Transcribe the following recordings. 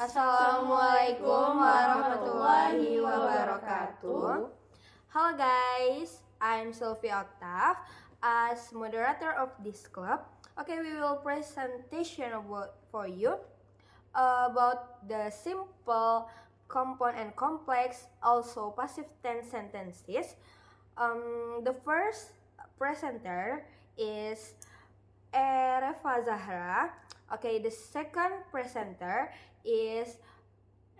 Assalamualaikum warahmatullahi wabarakatuh. Hello guys, I'm Sylvia Octav as moderator of this club. Okay, we will presentation for you about the simple, compound and complex, also passive tense sentences. The first presenter is Reva Zahra. Okay, the second presenter is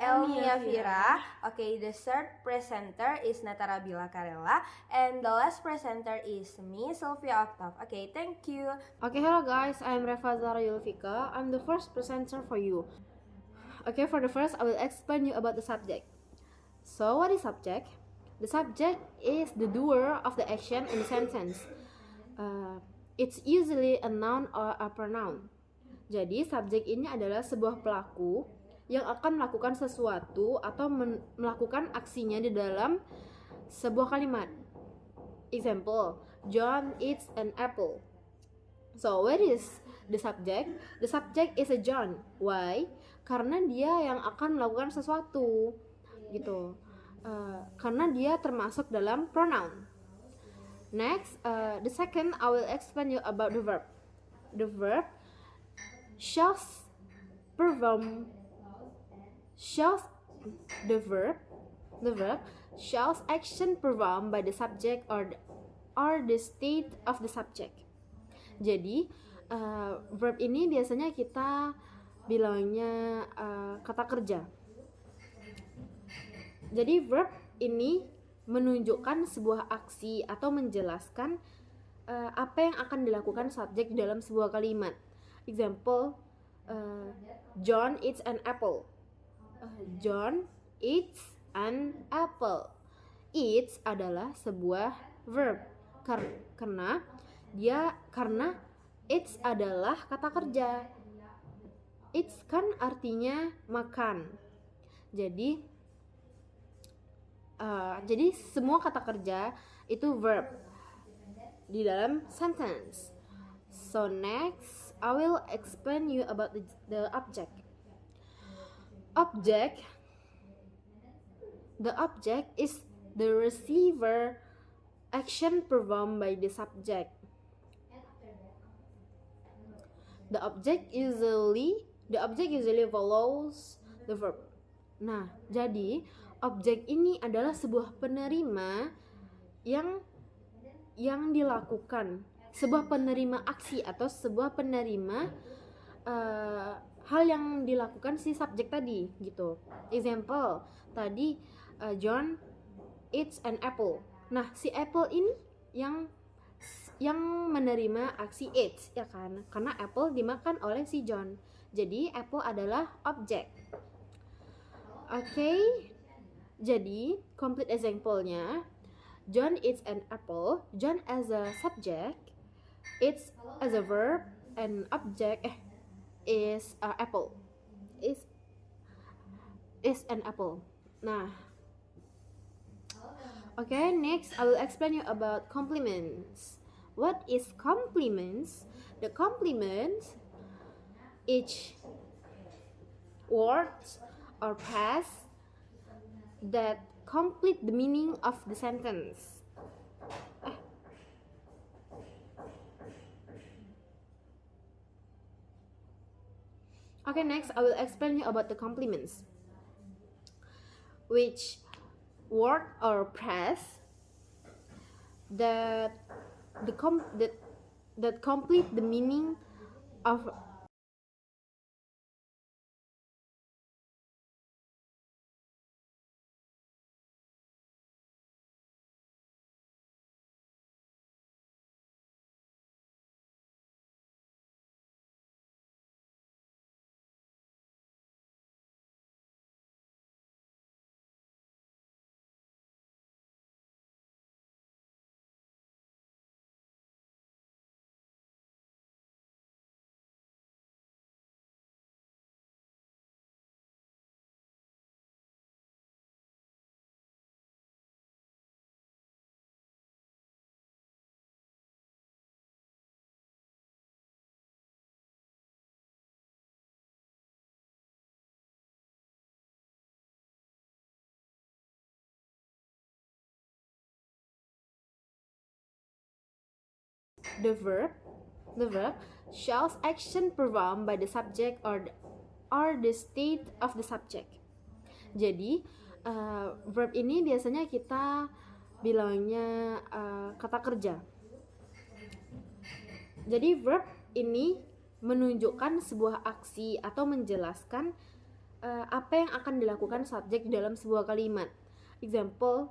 Elmia Vira. Okay, the third presenter is Natara Bila Karela, and the last presenter is me, Sylvia Octav. Okay, thank you. Okay, hello guys, I'm Reva Zahra Yulfika. I'm the first presenter for you. Okay, for the first, I will explain you about the subject. So, what is subject? The subject is the doer of the action in the sentence. It's usually a noun or a pronoun. Jadi, subjek ini adalah sebuah pelaku yang akan melakukan sesuatu atau melakukan aksinya di dalam sebuah kalimat. Example, John eats an apple. So, where is the subject? The subject is a John. Why? Karena dia yang akan melakukan sesuatu, gitu. Karena dia termasuk dalam pronoun. Next, the second, I will explain you about the verb. The verb shows perform. The verb shows action performed by the subject or the state of the subject. Jadi verb ini biasanya kita bilangnya kata kerja. Jadi verb ini menunjukkan sebuah aksi atau menjelaskan apa yang akan dilakukan subjek dalam sebuah kalimat. Example, John eats an apple. John eats an apple. Eats adalah sebuah verb karena eats adalah kata kerja. Eats kan artinya makan. Jadi semua kata kerja itu verb di dalam sentence. So next, I will explain you about the object. The object is the receiver action performed by the subject. The object usually follows the verb. Nah, jadi objek ini adalah sebuah penerima yang dilakukan, sebuah penerima aksi atau sebuah penerima hal yang dilakukan si subjek tadi, gitu. Example, tadi John eats an apple. Nah, si apple ini yang menerima aksi eats, ya kan? Karena apple dimakan oleh si John. Jadi apple adalah objek. Okay, jadi complete example-nya, John eats an apple. John as a subject, eats as a verb, and object is apple. Is an apple. Nah, okay, next I will explain you about complements. What is complements? The complements, each words or phrase that complete the meaning of the sentence. Okay, next I will explain you about the complements, which word or phrase that complete the meaning of The verb shows action performed by the subject or the state of the subject. Jadi verb ini biasanya kita bilangnya kata kerja. Jadi verb ini menunjukkan sebuah aksi atau menjelaskan apa yang akan dilakukan subjek dalam sebuah kalimat. Example,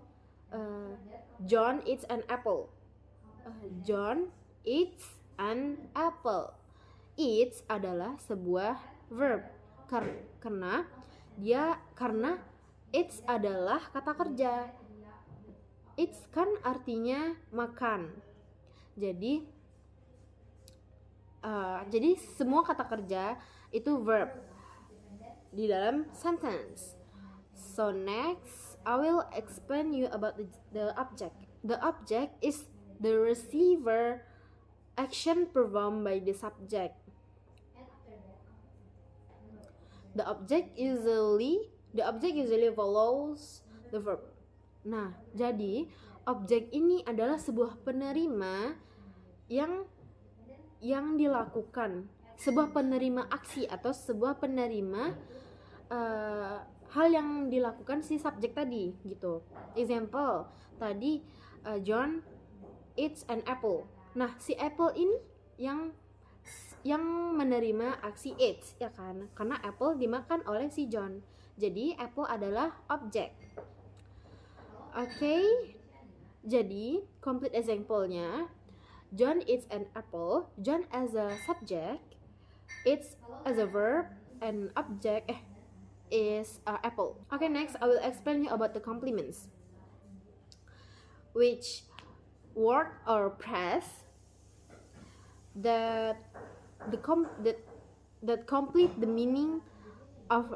John eats an apple. John eats an apple. Eats adalah sebuah verb karena eats adalah kata kerja. Eats kan artinya makan. Jadi semua kata kerja itu verb di dalam sentence. So next, I will explain you about the object. The object is the receiver action performed by the subject. The object usually follows the verb. Nah, jadi objek ini adalah sebuah penerima yang dilakukan, sebuah penerima aksi atau sebuah penerima hal yang dilakukan si subjek tadi gitu. Example, tadi John eats an apple. Nah, si apple ini yang menerima aksi eats, ya kan? Karena apple dimakan oleh si John. Jadi apple adalah objek. Oke. Jadi complete example-nya, John eats an apple. John as a subject, eats as a verb, and object is apple. Okay, next I will explain you about the complements. Which word or phrase that complete the meaning of.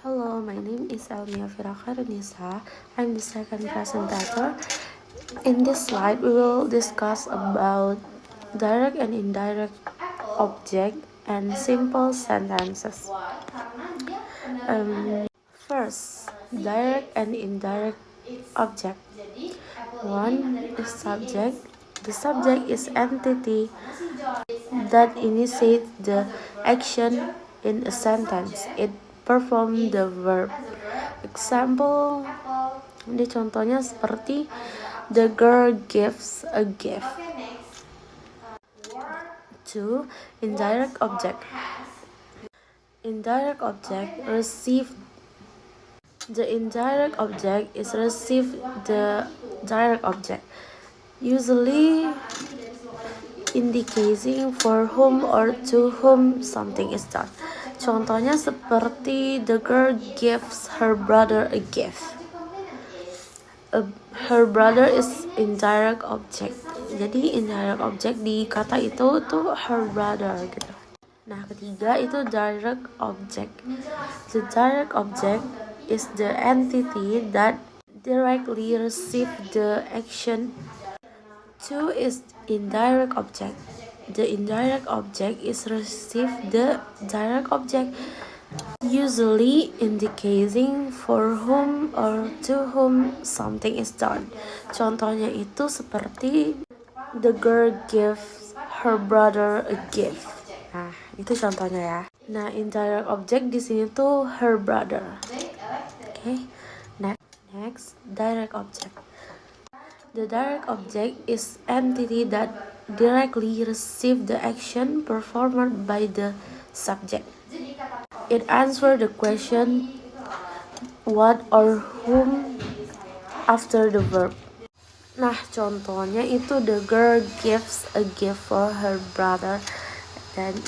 Hello, my name is Elmia Firakarunisa. I'm the second presenter. In this slide, we will discuss about direct and indirect object and simple sentences. First, direct and indirect object. One is subject. The subject is entity that initiates the action in a sentence. It performs the verb. Example, ini contohnya seperti the girl gives a gift. 2. Indirect object. Indirect object receive. The indirect object is receive the direct object, usually indicating for whom or to whom something is done. Contohnya seperti the girl gives her brother a gift. Her brother is indirect object. Jadi indirect object di kata itu tuh her brother gitu. Nah, ketiga itu direct object. The direct object is the entity that directly receive the action. 2 is indirect object. The indirect object is receive the direct object, usually indicating for whom or to whom something is done. Contohnya itu seperti the girl gives her brother a gift. Nah, itu contohnya ya. Nah, indirect object di sini tuh her brother. Okay. Next, direct object. The direct object is entity that directly receive the action performed by the subject. It answers the question what or whom after the verb. Nah, contohnya itu the girl gives a gift for her brother. Dan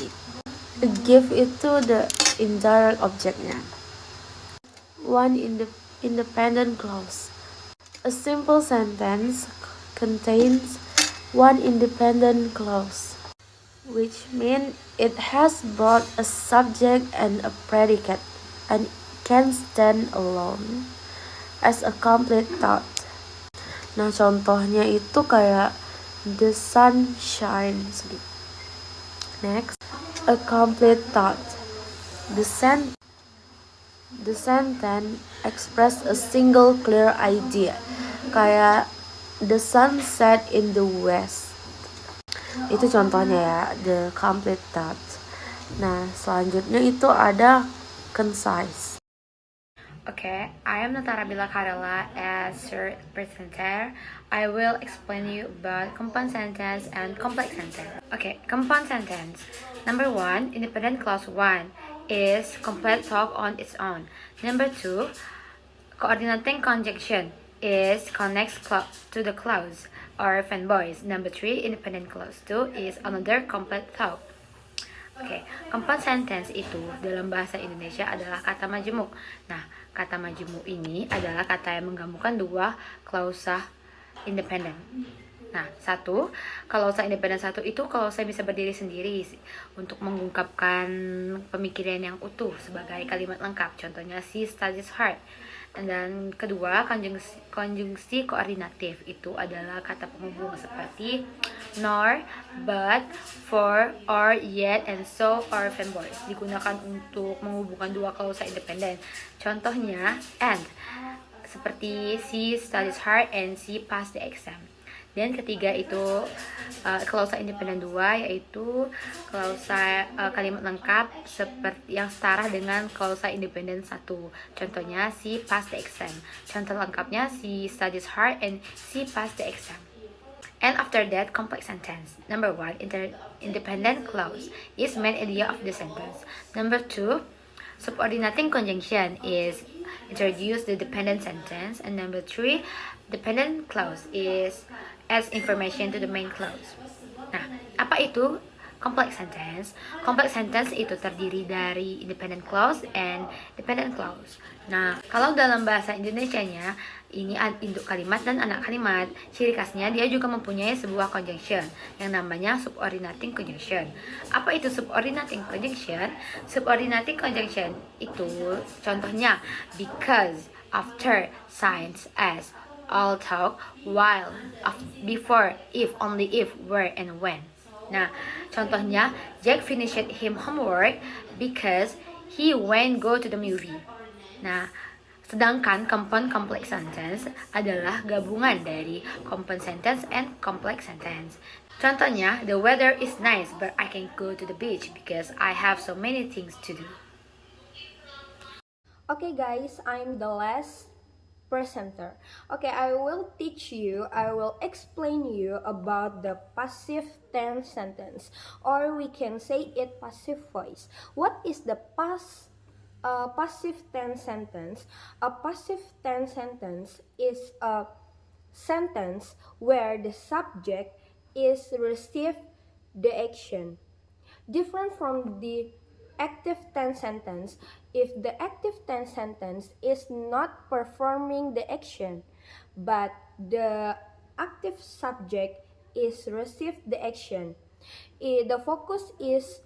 a gift itu the indirect objectnya. One independent clause. A simple sentence contains one independent clause, which means it has both a subject and a predicate and can stand alone as a complete thought. Nah, contohnya itu kayak the sun shines. Next, a complete thought. The sentence express a single clear idea. Kayak the sun set in the west. Itu contohnya ya, the complete thoughts. Nah, selanjutnya itu ada concise. Okay, I am Natara Bila Karela as your presenter. I will explain you about compound sentence and complex sentence. Okay, compound sentence. Number 1, independent clause 1 is complete talk on its own. Number 2, coordinating conjunction is connects to the clause or fanboys. Number 3, independent clause 2 is another complete thought. Oke, compound sentence itu dalam bahasa Indonesia adalah kata majemuk. Nah, kata majemuk ini adalah kata yang menggabungkan dua klausa independen. Nah, satu, klausa independen satu itu klausa bisa berdiri sendiri untuk mengungkapkan pemikiran yang utuh sebagai kalimat lengkap. Contohnya she studies hard. Dan kedua, konjungsi koordinatif itu adalah kata penghubung seperti nor, but, for, or, yet, and so, or fanboys. Digunakan untuk menghubungkan dua klausa independen. Contohnya, and, seperti she studies hard and she passed the exam. Dan ketiga itu klausa independen 2, yaitu klausa kalimat lengkap seperti yang setara dengan klausa independen 1. Contohnya she passed the exam. Contoh lengkapnya she studies hard and she passed the exam. And after that, complex sentence. Number 1, independent clause is main idea of the sentence. Number 2, subordinating conjunction is introduce the dependent sentence. And number 3, dependent clause is adds information to the main clause. Nah, apa itu complex sentence? Complex sentence itu terdiri dari independent clause and dependent clause. Nah, kalau dalam bahasa Indonesianya, ini induk kalimat dan anak kalimat. Ciri khasnya dia juga mempunyai sebuah conjunction yang namanya subordinating conjunction. Apa itu subordinating conjunction? Subordinating conjunction itu contohnya because, after, since, as, all talk, while, before, if, only if, where, and when. Nah, contohnya Jack finished him homework because he went go to the movie. Nah, sedangkan compound complex sentence adalah gabungan dari compound sentence and complex sentence. Contohnya, the weather is nice but I can't go to the beach because I have so many things to do. Okay guys, I'm the last presenter. Okay, I will explain you about the passive tense sentence, or we can say it passive voice. What is the passive tense sentence? A passive tense sentence is a sentence where the subject is receive the action. Different from the active tense sentence, if the active tense sentence is not performing the action, but the active subject is received the action, the focus is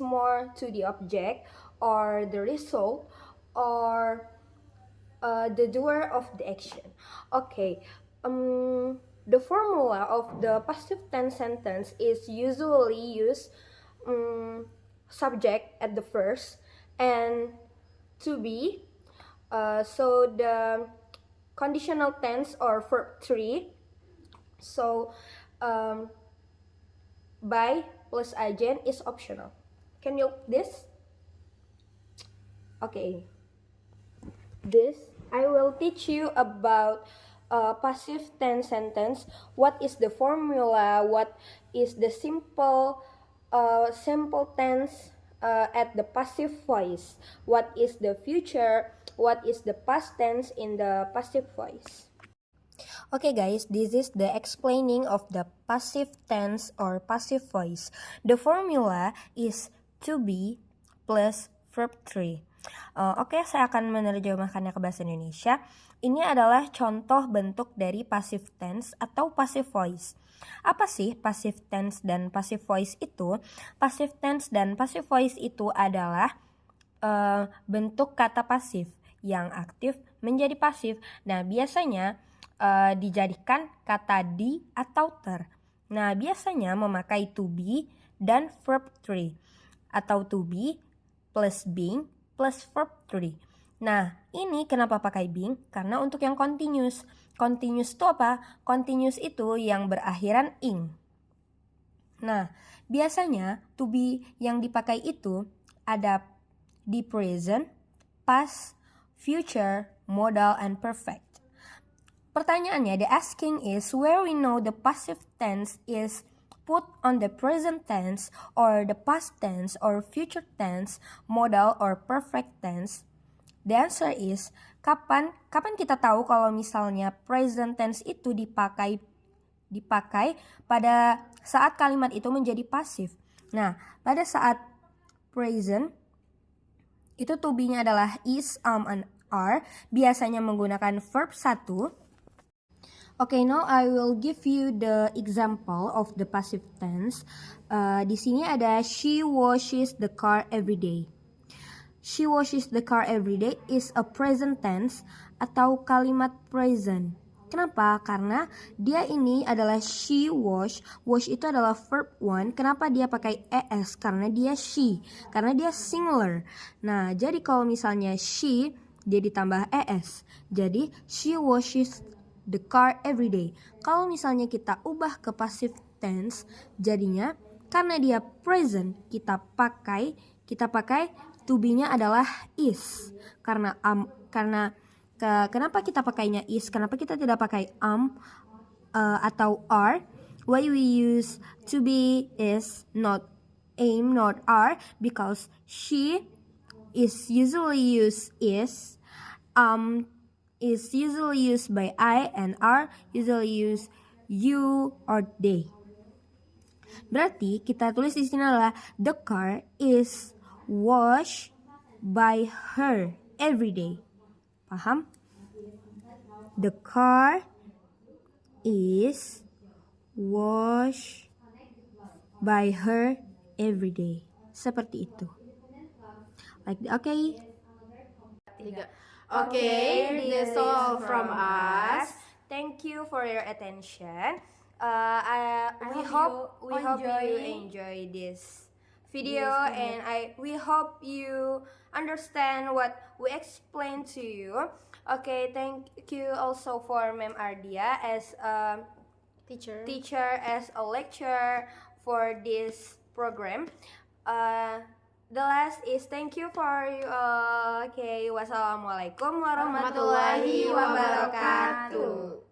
more to the object or the result or the doer of the action. Okay, the formula of the passive tense sentence is usually use subject at the first and to be. So the conditional tense or verb 3. So by plus agent is optional. Can you look this? Okay. This I will teach you about passive tense sentence. What is the formula? What is the simple tense at the passive voice? What is the future? What is the past tense in the passive voice? Okay guys, this is the explaining of the passive tense or passive voice. The formula is to be plus verb 3. Oke, saya akan menerjemahkannya ke bahasa Indonesia. Ini adalah contoh bentuk dari passive tense atau passive voice. Apa sih passive tense dan passive voice itu? Passive tense dan passive voice itu adalah bentuk kata pasif yang aktif menjadi pasif. Nah, biasanya dijadikan kata di atau ter. Nah, biasanya memakai to be dan verb 3 atau to be plus being plus verb 3. Nah, ini kenapa pakai being? Karena untuk yang continuous. Continuous itu apa? Continuous itu yang berakhiran ing. Nah, biasanya to be yang dipakai itu ada di present, past, future, modal, and perfect. Pertanyaannya, the asking is where we know the passive tense is put on the present tense or the past tense or future tense, modal, or perfect tense. The answer is kapan kita tahu kalau misalnya present tense itu dipakai pada saat kalimat itu menjadi pasif. Nah, pada saat present itu to be-nya adalah is, and are, biasanya menggunakan verb 1. Okay, now I will give you the example of the passive tense. Di sini ada she washes the car every day. She washes the car every day is a present tense atau kalimat present. Kenapa? Karena dia ini adalah she wash. Wash itu adalah verb 1. Kenapa dia pakai es? Karena dia she. Karena dia singular. Nah, jadi kalau misalnya she, dia ditambah es. Jadi she washes the car every day. Kalau misalnya kita ubah ke passive tense, jadinya karena dia present, kita pakai to be-nya adalah is. Kenapa kita pakainya is? Kenapa kita tidak pakai atau are? Why we use to be is, not am, not are? Because she is usually used is usually used by I, and are usually used you or they. Berarti kita tulis di sini adalah the car is washed by her every day. Paham? The car is washed by her every day. Seperti itu. Okay. Okay, that's all from us. Thank you for your attention. We hope you enjoy this video, and we hope you understand what we explained to you. Okay, thank you also for Ma'am Ardia as a teacher, as a lecturer for this program. The last is thank you for you all. Okay, wassalamualaikum warahmatullahi wabarakatuh.